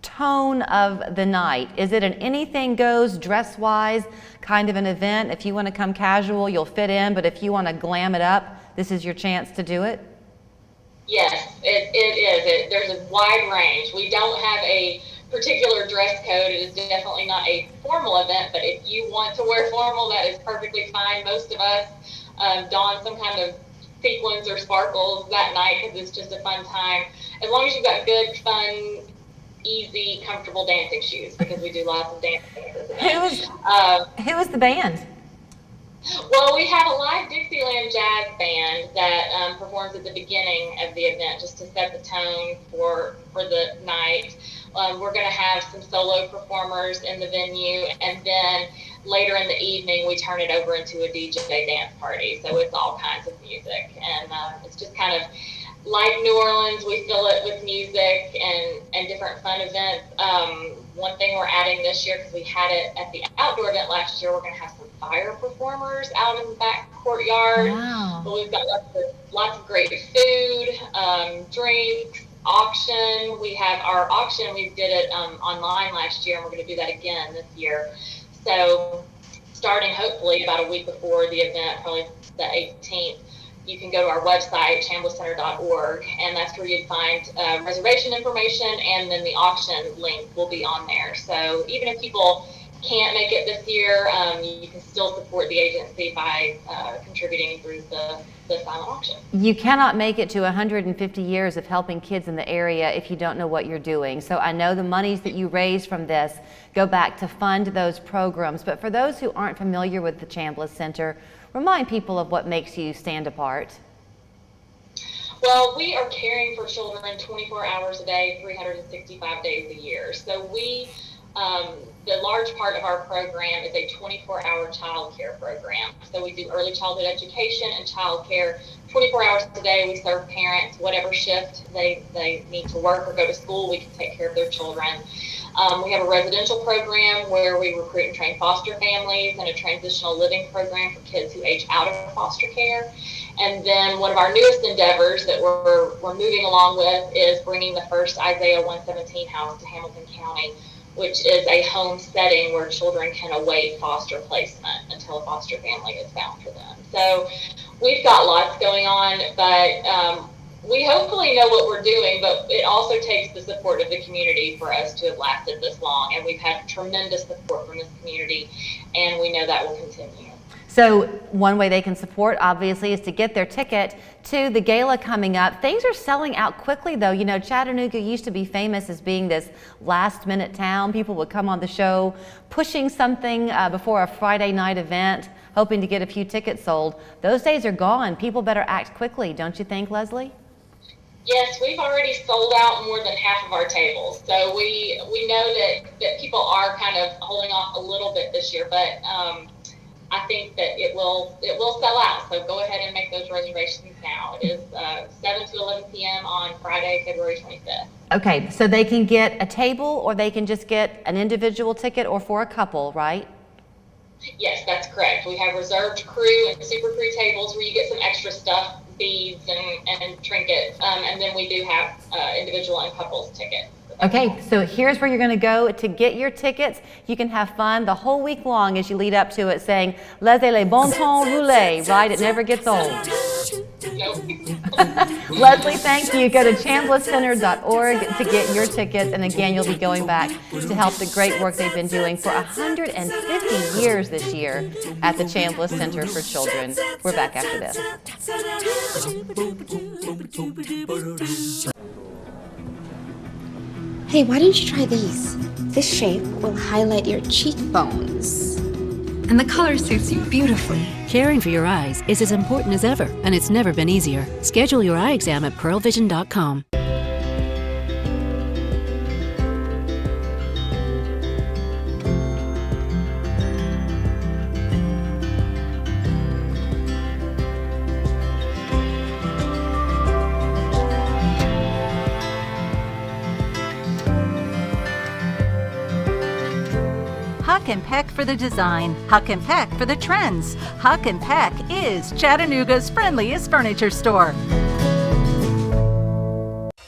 tone of the night. Is it an anything goes dress-wise kind of an event? If you want to come casual, you'll fit in, but if you want to glam it up, this is your chance to do it? Yes, it is. There's a wide range. We don't have a particular dress code. It is definitely not a formal event, but if you want to wear formal, that is perfectly fine. Most of us don some kind of sequins or sparkles that night because it's just a fun time. As long as you've got good, fun, easy, comfortable dancing shoes, because we do lots of dancing at this event. Who is the band? Well, we have a live Dixieland jazz band that performs at the beginning of the event just to set the tone for the night. We're going to have some solo performers in the venue, and then later in the evening we turn it over into a DJ dance party. So it's all kinds of music, and it's just kind of like New Orleans. We fill it with music and different fun events. One thing we're adding this year, because we had it at the outdoor event last year, we're going to have some fire performers out in the back courtyard. Wow. But we've got lots of great food, drinks, auction. We have our auction. We did it online last year, and we're going to do that again this year. So starting hopefully about a week before the event, probably the 18th, you can go to our website, chamblisscenter.org, and that's where you'd find reservation information, and then the auction link will be on there. So even if people can't make it this year, you can still support the agency by contributing through the silent auction. You cannot make it to 150 years of helping kids in the area if you don't know what you're doing. So I know the monies that you raise from this go back to fund those programs, but for those who aren't familiar with the Chambliss Center, remind people of what makes you stand apart. Well, we are caring for children 24 hours a day, 365 days a year. So the large part of our program is a 24-hour child care program. So we do early childhood education and child care 24 hours a day. We serve parents, whatever shift they need to work or go to school, we can take care of their children. We have a residential program where we recruit and train foster families, and a transitional living program for kids who age out of foster care. And then one of our newest endeavors that we're moving along with is bringing the first Isaiah 117 house to Hamilton County, which is a home setting where children can await foster placement until a foster family is found for them. So we've got lots going on, but we hopefully know what we're doing, but it also takes the support of the community for us to have lasted this long. And we've had tremendous support from this community, and we know that will continue. So one way they can support, obviously, is to get their ticket to the gala coming up. Things are selling out quickly, though. You know, Chattanooga used to be famous as being this last-minute town. People would come on the show pushing something before a Friday night event, hoping to get a few tickets sold. Those days are gone. People better act quickly, don't you think, Leslie? Yes, we've already sold out more than half of our tables. So we know that people are kind of holding off a little bit this year, but I think that it will sell out. So go ahead and make those reservations now. It is 7 to 11 p.m. on Friday, February 25th. Okay, so they can get a table or they can just get an individual ticket or for a couple, right? Yes, that's correct. We have reserved crew and super crew tables where you get some extra stuff, beads and trinkets, and then we do have individual and couples tickets. Okay, so here's where you're going to go to get your tickets. You can have fun the whole week long as you lead up to it saying, Laissez les bon temps rouler, right? It never gets old. Leslie, thank you. Go to chamblisscenter.org to get your tickets. And again, you'll be going back to help the great work they've been doing for 150 years this year at the Chambliss Center for Children. We're back after this. Hey, why don't you try these? This shape will highlight your cheekbones. And the color suits you beautifully. Caring for your eyes is as important as ever, and it's never been easier. Schedule your eye exam at pearlvision.com. Huck and Peck for the design, Huck and Peck for the trends. Huck and Peck is Chattanooga's friendliest furniture store.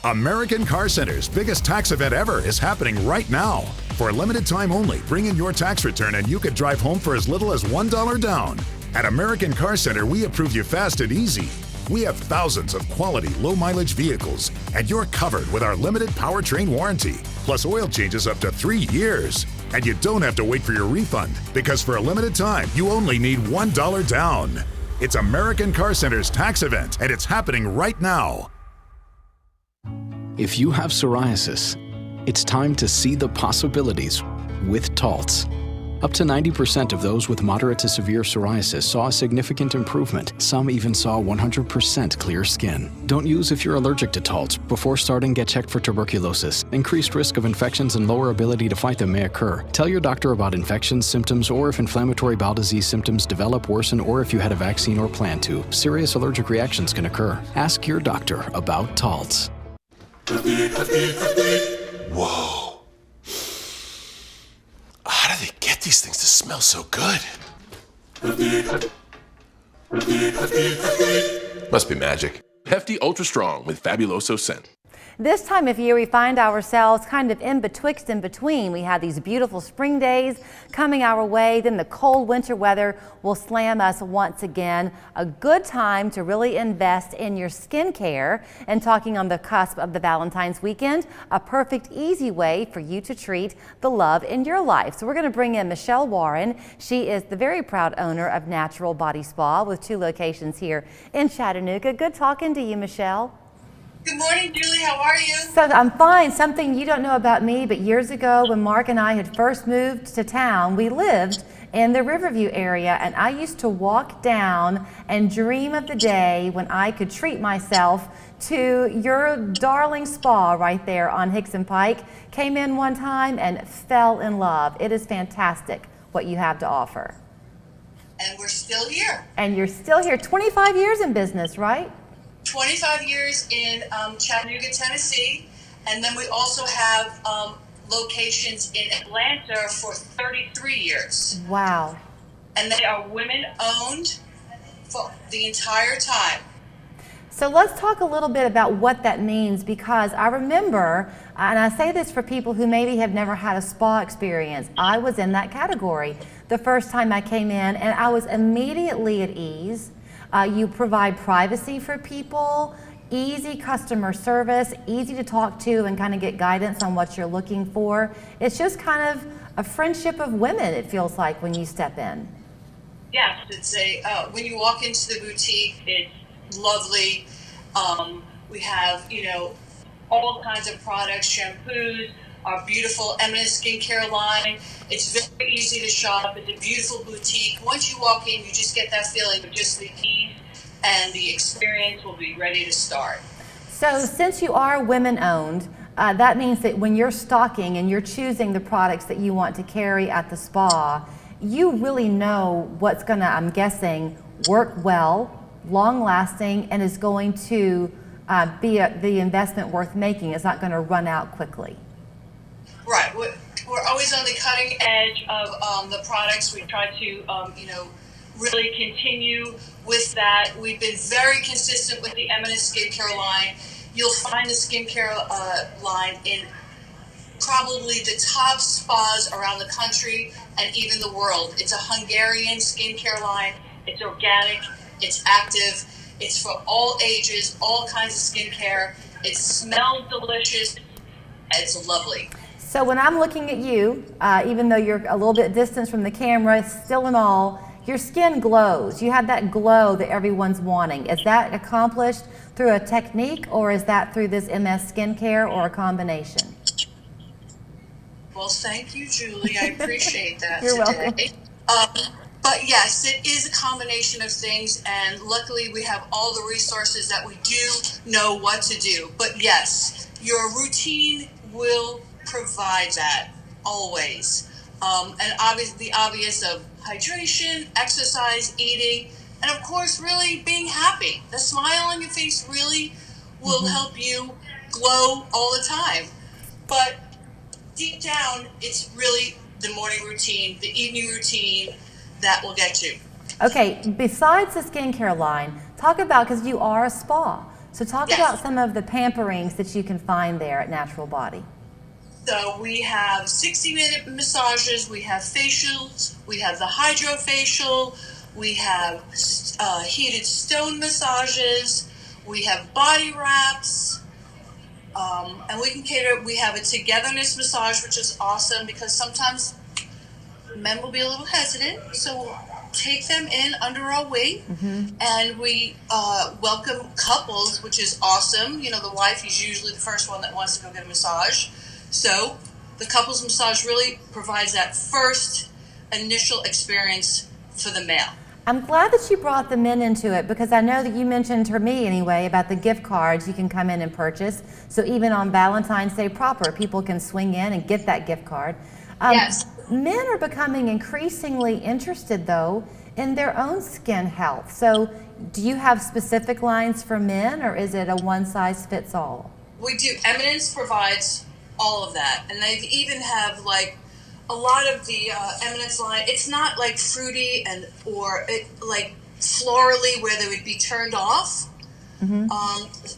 American Car Center's biggest tax event ever is happening right now. For a limited time only, bring in your tax return and you could drive home for as little as $1 down. At American Car Center, we approve you fast and easy. We have thousands of quality, low-mileage vehicles, and you're covered with our limited powertrain warranty, plus oil changes up to 3 years. And you don't have to wait for your refund, because for a limited time, you only need $1 down. It's American Car Center's tax event, and it's happening right now. If you have psoriasis, it's time to see the possibilities with Taltz. Up to 90% of those with moderate to severe psoriasis saw a significant improvement. Some even saw 100% clear skin. Don't use if you're allergic to Taltz. Before starting, get checked for tuberculosis. Increased risk of infections and lower ability to fight them may occur. Tell your doctor about infections, symptoms, or if inflammatory bowel disease symptoms develop, worsen, or if you had a vaccine or plan to. Serious allergic reactions can occur. Ask your doctor about Taltz. Whoa. How do they get these things to smell so good? Must be magic. Hefty Ultra Strong with Fabuloso Scent. This time of year, we find ourselves kind of in between. We have these beautiful spring days coming our way, then the cold winter weather will slam us once again. A good time to really invest in your skincare. And talking on the cusp of the Valentine's weekend, a perfect, easy way for you to treat the love in your life. So we're going to bring in Michelle Warren. She is the very proud owner of Natural Body Spa with 2 locations here in Chattanooga. Good talking to you, Michelle. Good morning, Julie. How are you? So I'm fine. Something you don't know about me, but years ago when Mark and I had first moved to town, we lived in the Riverview area, and I used to walk down and dream of the day when I could treat myself to your darling spa right there on Hickson Pike. Came in one time and fell in love. It is fantastic what you have to offer. And we're still here. And you're still here. 25 years in business, right? 25 years in Chattanooga, Tennessee, and then we also have locations in Atlanta for 33 years. Wow. And they are women-owned for the entire time. So let's talk a little bit about what that means, because I remember, and I say this for people who maybe have never had a spa experience, I was in that category the first time I came in, and I was immediately at ease. You provide privacy for people, easy customer service, easy to talk to and kind of get guidance on what you're looking for. It's just kind of a friendship of women, it feels like, when you step in. Yes, it's when you walk into the boutique, it's lovely. We have, all kinds of products, shampoos, our beautiful Eminent Skincare line. It's very easy to shop. It's a beautiful boutique. Once you walk in, you just get that feeling of just the ease, and the experience will be ready to start. So since you are women-owned, that means that when you're stocking and you're choosing the products that you want to carry at the spa, you really know what's going to, I'm guessing, work well, long-lasting, and is going to be the investment worth making. It's not going to run out quickly. Right. We're always on the cutting edge of the products. We try to, really continue with that. We've been very consistent with the Eminence skincare line. You'll find the skincare line in probably the top spas around the country and even the world. It's a Hungarian skincare line. It's organic. It's active. It's for all ages, all kinds of skincare. It smells delicious. It's lovely. So when I'm looking at you, even though you're a little bit distant from the camera, still in all, your skin glows. You have that glow that everyone's wanting. Is that accomplished through a technique, or is that through this MS skincare, or a combination? Well, thank you, Julie. I appreciate that. You're today. welcome. But yes, it is a combination of things, and luckily we have all the resources that we do know what to do. But yes, your routine will provide that always. And obviously the obvious of hydration, exercise, eating, and of course really being happy. The smile on your face really will help you glow all the time. But deep down, it's really the morning routine, the evening routine that will get you. Okay, besides the skincare line, talk about, because you are a spa, so talk about some of the pamperings that you can find there at Natural Body. So we have 60-minute massages, we have facials, we have the hydrofacial, we have heated stone massages, we have body wraps, and we can cater. We have a togetherness massage, which is awesome because sometimes men will be a little hesitant, so we'll take them in under our wing, and we welcome couples, which is awesome. You know, the wife is usually the first one that wants to go get a massage. So the couples massage really provides that first initial experience for the male. I'm glad that you brought the men into it, because I know that you mentioned, to me anyway, about the gift cards you can come in and purchase. So even on Valentine's Day proper, people can swing in and get that gift card. Yes. Men are becoming increasingly interested, though, in their own skin health. So do you have specific lines for men, or is it a one-size-fits-all? We do. Eminence provides all of that, and they even have like a lot of the Eminence line. It's not like fruity and or like florally where they would be turned off.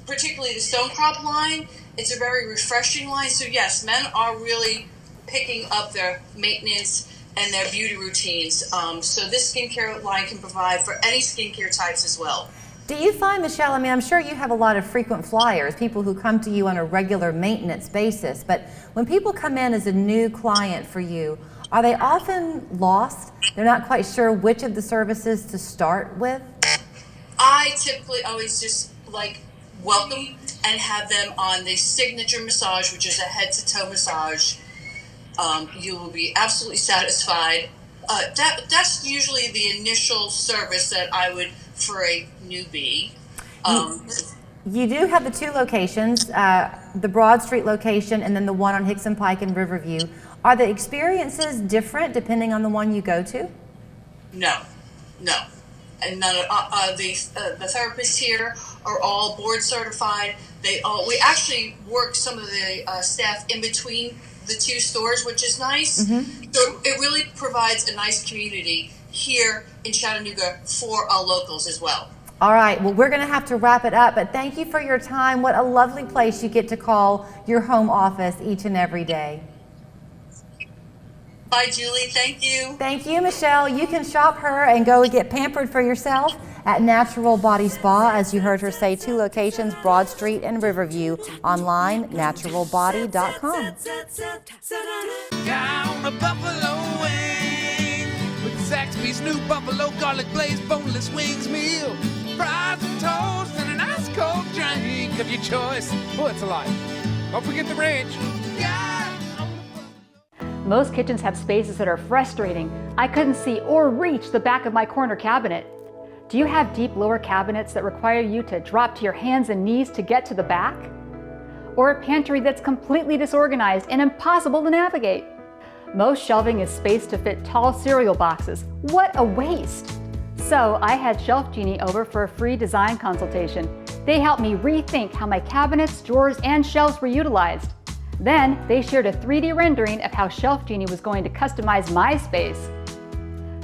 Particularly the Stone Crop line. It's a very refreshing line. So yes, men are really picking up their maintenance and their beauty routines. So this skincare line can provide for any skincare types as well. Do you find, Michelle, I mean, I'm sure you have a lot of frequent flyers, people who come to you on a regular maintenance basis, but when people come in as a new client for you, are they often lost? They're not quite sure which of the services to start with? I typically always just like welcome and have them on the signature massage, which is a head-to-toe massage. You will be absolutely satisfied. That's usually the initial service that I would for a newbie. You do have the two locations, the Broad Street location and then the one on Hickson Pike and Riverview. Are the experiences different depending on the one you go to? No. And none of the therapists here are all board certified. We actually work some of the staff in between the two stores, which is nice. So it really provides a nice community here in Chattanooga for our locals as well. All right, well, we're going to have to wrap it up, but thank you for your time. What a lovely place you get to call your home office each and every day. Bye, Julie. Thank you. Thank you, Michelle. You can shop her and go get pampered for yourself at Natural Body Spa. As you heard her say, 2 locations, Broad Street and Riverview. Online, naturalbody.com. Down a buffalo wing with Zaxby's new buffalo garlic glazed boneless wings meal. Fries and toast and an ice cold drink of your choice. Oh, it's a lot. Don't forget the ranch. Most kitchens have spaces that are frustrating. I couldn't see or reach the back of my corner cabinet. Do you have deep lower cabinets that require you to drop to your hands and knees to get to the back? Or a pantry that's completely disorganized and impossible to navigate? Most shelving is spaced to fit tall cereal boxes. What a waste! So I had Shelf Genie over for a free design consultation. They helped me rethink how my cabinets, drawers, and shelves were utilized. Then they shared a 3D rendering of how Shelf Genie was going to customize my space.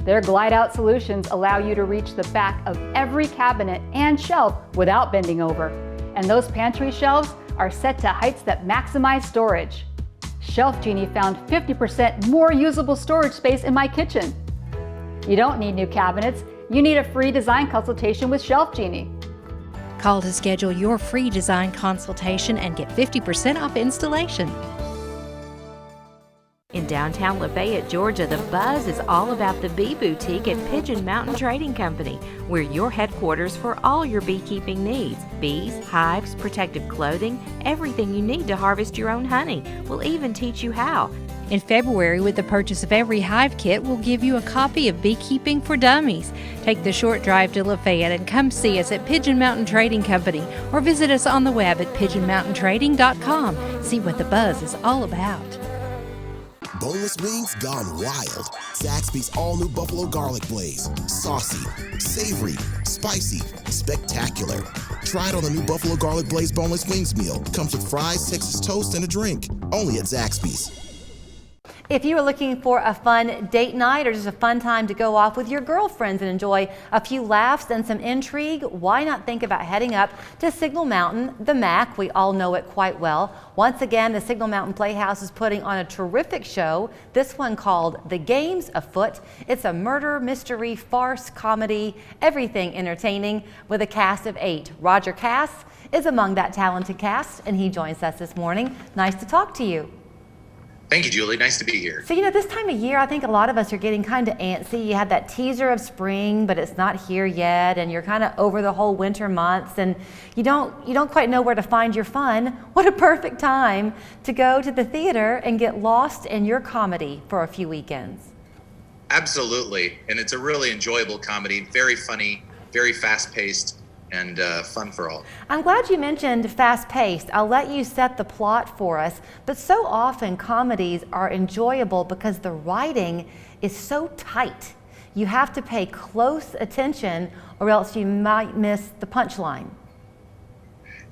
Their glide-out solutions allow you to reach the back of every cabinet and shelf without bending over. And those pantry shelves are set to heights that maximize storage. Shelf Genie found 50% more usable storage space in my kitchen. You don't need new cabinets, you need a free design consultation with Shelf Genie. Call to schedule your free design consultation and get 50% off installation. In downtown Lafayette, Georgia, the buzz is all about the Bee Boutique at Pigeon Mountain Trading Company. We're your headquarters for all your beekeeping needs. Bees, hives, protective clothing, everything you need to harvest your own honey. We'll even teach you how. In February, with the purchase of every hive kit, we'll give you a copy of Beekeeping for Dummies. Take the short drive to Lafayette and come see us at Pigeon Mountain Trading Company or visit us on the web at pigeonmountaintrading.com. See what the buzz is all about. Boneless wings gone wild. Zaxby's all-new Buffalo Garlic Blaze. Saucy, savory, spicy, spectacular. Try it on the new Buffalo Garlic Blaze Boneless Wings meal. Comes with fries, Texas toast, and a drink. Only at Zaxby's. If you are looking for a fun date night or just a fun time to go off with your girlfriends and enjoy a few laughs and some intrigue, why not think about heading up to Signal Mountain, the MAC. We all know it quite well. Once again, the Signal Mountain Playhouse is putting on a terrific show, this one called The Game's Afoot. It's a murder, mystery, farce, comedy, everything entertaining with a cast of 8. Roger Cass is among that talented cast, and he joins us this morning. Nice to talk to you. Thank you, Julie. Nice to be here. So, this time of year, I think a lot of us are getting kind of antsy. You had that teaser of spring, but it's not here yet, and you're kind of over the whole winter months, and you don't quite know where to find your fun. What a perfect time to go to the theater and get lost in your comedy for a few weekends. Absolutely, and it's a really enjoyable comedy, very funny, very fast-paced, and fun for all. I'm glad you mentioned fast-paced. I'll let you set the plot for us, but so often comedies are enjoyable because the writing is so tight. You have to pay close attention or else you might miss the punchline.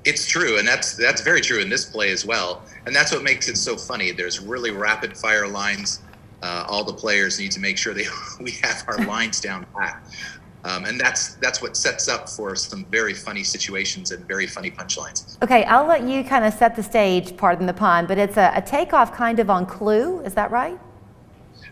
It's true, and that's very true in this play as well, and that's what makes it so funny. There's really rapid-fire lines. All the players need to make sure we have our lines down pat. And that's what sets up for some very funny situations and very funny punchlines. Okay, I'll let you kind of set the stage, pardon the pun, but it's a takeoff kind of on Clue, is that right?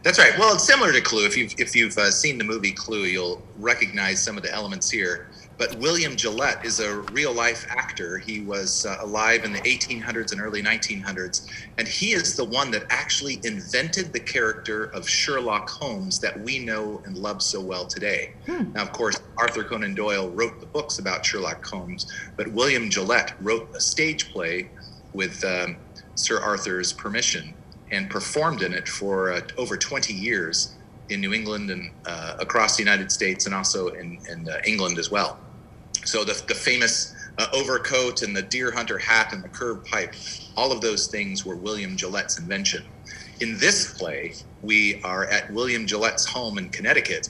That's right. Well, it's similar to Clue. If you've seen the movie Clue, you'll recognize some of the elements here. But William Gillette is a real-life actor. He was alive in the 1800s and early 1900s, and he is the one that actually invented the character of Sherlock Holmes that we know and love so well today. Now, of course, Arthur Conan Doyle wrote the books about Sherlock Holmes, but William Gillette wrote a stage play with Sir Arthur's permission and performed in it for over 20 years in New England and across the United States, and also in England as well. So the famous overcoat and the deer hunter hat and the curved pipe, all of those things were William Gillette's invention. In this play, we are at William Gillette's home in Connecticut,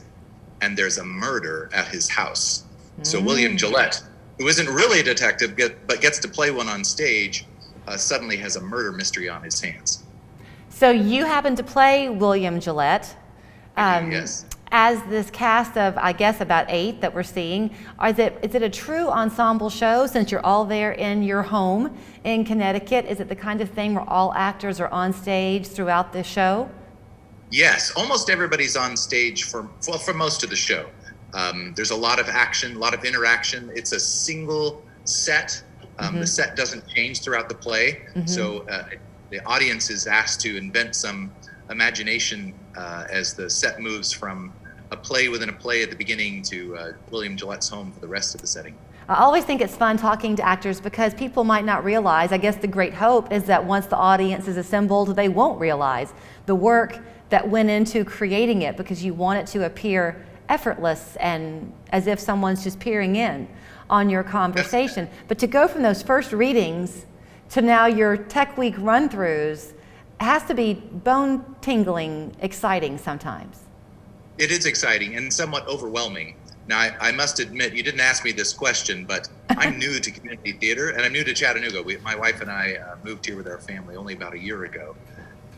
and there's a murder at his house. So William Gillette, who isn't really a detective but gets to play one on stage, suddenly has a murder mystery on his hands. So you happen to play William Gillette. Yes. As this cast of, I guess, about 8 that we're seeing, is it a true ensemble show since you're all there in your home in Connecticut? Is it the kind of thing where all actors are on stage throughout the show? Yes, almost everybody's on stage for most of the show. There's a lot of action, a lot of interaction. It's a single set. The set doesn't change throughout the play, so the audience is asked to invent some imagination as the set moves from a play within a play at the beginning to William Gillette's home for the rest of the setting. I always think it's fun talking to actors because people might not realize, I guess the great hope is that once the audience is assembled, they won't realize the work that went into creating it, because you want it to appear effortless and as if someone's just peering in on your conversation. But to go from those first readings to now your Tech Week run-throughs has to be bone-tingling exciting sometimes. It is exciting and somewhat overwhelming. Now, I must admit, you didn't ask me this question, but I'm new to community theater, and I'm new to Chattanooga. My wife and I moved here with our family only about a year ago,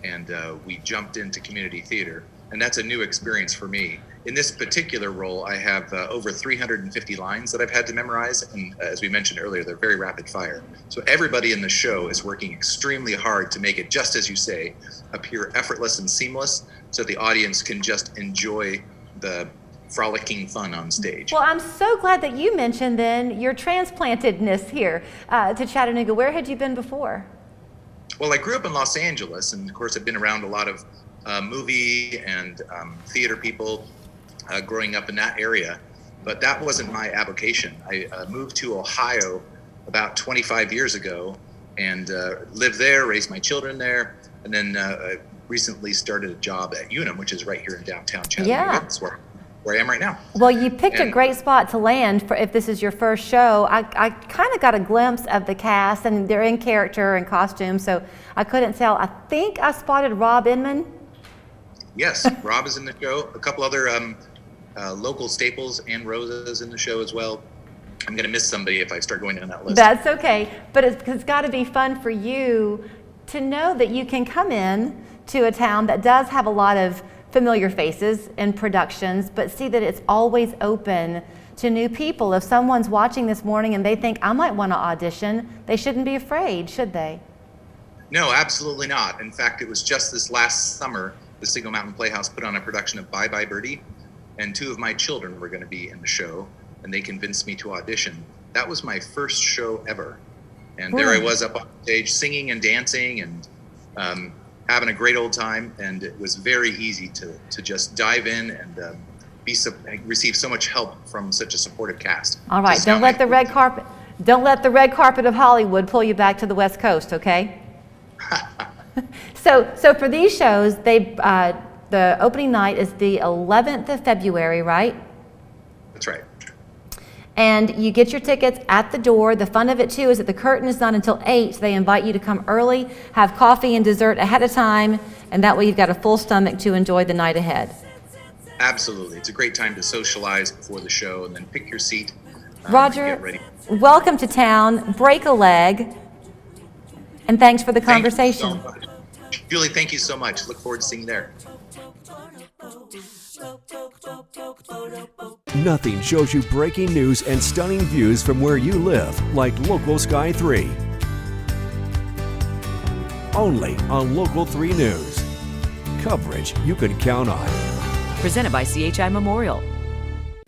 and we jumped into community theater, and that's a new experience for me. In this particular role, I have over 350 lines that I've had to memorize, and as we mentioned earlier, they're very rapid fire. So everybody in the show is working extremely hard to make it, just as you say, appear effortless and seamless, so the audience can just enjoy the frolicking fun on stage. Well, I'm so glad that you mentioned then your transplantedness here to Chattanooga. Where had you been before? Well, I grew up in Los Angeles, and of course I've been around a lot of movie and theater people growing up in that area, but that wasn't my avocation. I moved to Ohio about 25 years ago and lived there, raised my children there, and then recently started a job at Unum, which is right here in downtown Chattanooga. Yeah. That's where I am right now. Well, you picked a great spot to land for if this is your first show. I kind of got a glimpse of the cast, and they're in character and costume, so I couldn't tell. I think I spotted Rob Inman. Yes, Rob is in the show. A couple other local staples and Rosa's in the show as well. I'm going to miss somebody if I start going down that list. That's okay, but it's got to be fun for you to know that you can come in to a town that does have a lot of familiar faces and productions, but see that it's always open to new people. If someone's watching this morning and they think, I might want to audition, they shouldn't be afraid, should they? No, absolutely not. In fact, it was just this last summer, the Signal Mountain Playhouse put on a production of Bye Bye Birdie, and 2 of my children were going to be in the show, and they convinced me to audition. That was my first show ever. And there I was up on stage singing and dancing and having a great old time, and it was very easy to just dive in and receive so much help from such a supportive cast. All right, don't let the red carpet of Hollywood pull you back to the West Coast, okay? So for these shows, the opening night is the 11th of February, right? That's right. And you get your tickets at the door. The fun of it too is that the curtain is not until 8, so they invite you to come early, have coffee and dessert ahead of time, and that way you've got a full stomach to enjoy the night ahead. Absolutely. It's a great time to socialize before the show and then pick your seat. Roger, welcome to town. Break a leg. And thanks for the conversation. Thank you so much. Julie, thank you so much. Look forward to seeing you there. Nothing shows you breaking news and stunning views from where you live like Local Sky 3. Only on Local 3 News. Coverage you can count on. Presented by CHI Memorial.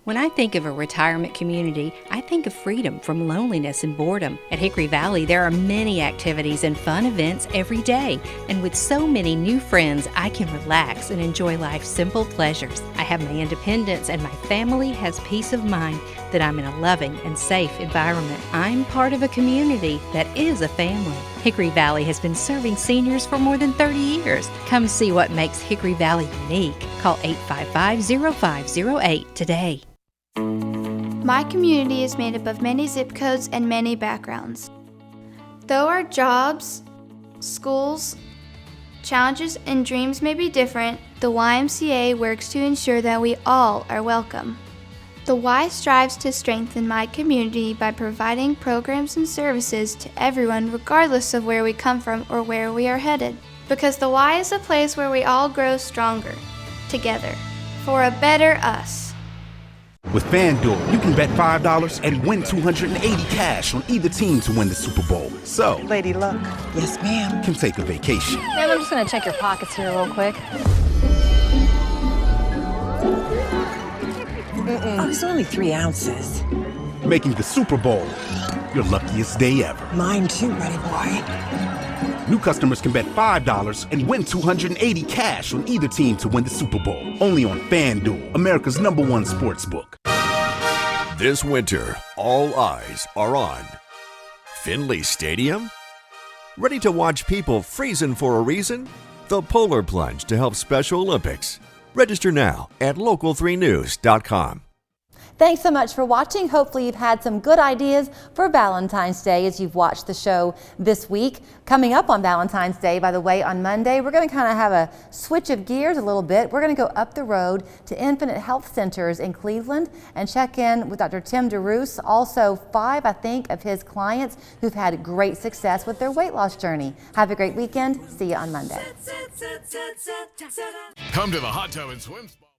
When I think of a retirement community, I think of freedom from loneliness and boredom. At Hickory Valley, there are many activities and fun events every day. And with so many new friends, I can relax and enjoy life's simple pleasures. I have my independence, and my family has peace of mind that I'm in a loving and safe environment. I'm part of a community that is a family. Hickory Valley has been serving seniors for more than 30 years. Come see what makes Hickory Valley unique. Call 855-0508 today. My community is made up of many zip codes and many backgrounds. Though our jobs, schools, challenges, and dreams may be different, the YMCA works to ensure that we all are welcome. The Y strives to strengthen my community by providing programs and services to everyone regardless of where we come from or where we are headed. Because the Y is a place where we all grow stronger, together, for a better us. With FanDuel, you can bet $5 and win $280 cash on either team to win the Super Bowl. So, Lady Luck. Yes, ma'am. Can take a vacation. Ma'am, I'm just going to check your pockets here real quick. Oh, it's only 3 ounces. Making the Super Bowl your luckiest day ever. Mine too, buddy boy. New customers can bet $5 and win $280 cash on either team to win the Super Bowl. Only on FanDuel, America's #1 sportsbook. This winter, all eyes are on Finley Stadium. Ready to watch people freezing for a reason? The Polar Plunge to help Special Olympics. Register now at local3news.com. Thanks so much for watching. Hopefully you've had some good ideas for Valentine's Day as you've watched the show this week. Coming up on Valentine's Day, by the way, on Monday, we're going to kind of have a switch of gears a little bit. We're going to go up the road to Infinite Health Centers in Cleveland and check in with Dr. Tim DeRoos, also 5, I think, of his clients who've had great success with their weight loss journey. Have a great weekend. See you on Monday. Come to the Hot Tub and Swim Spa.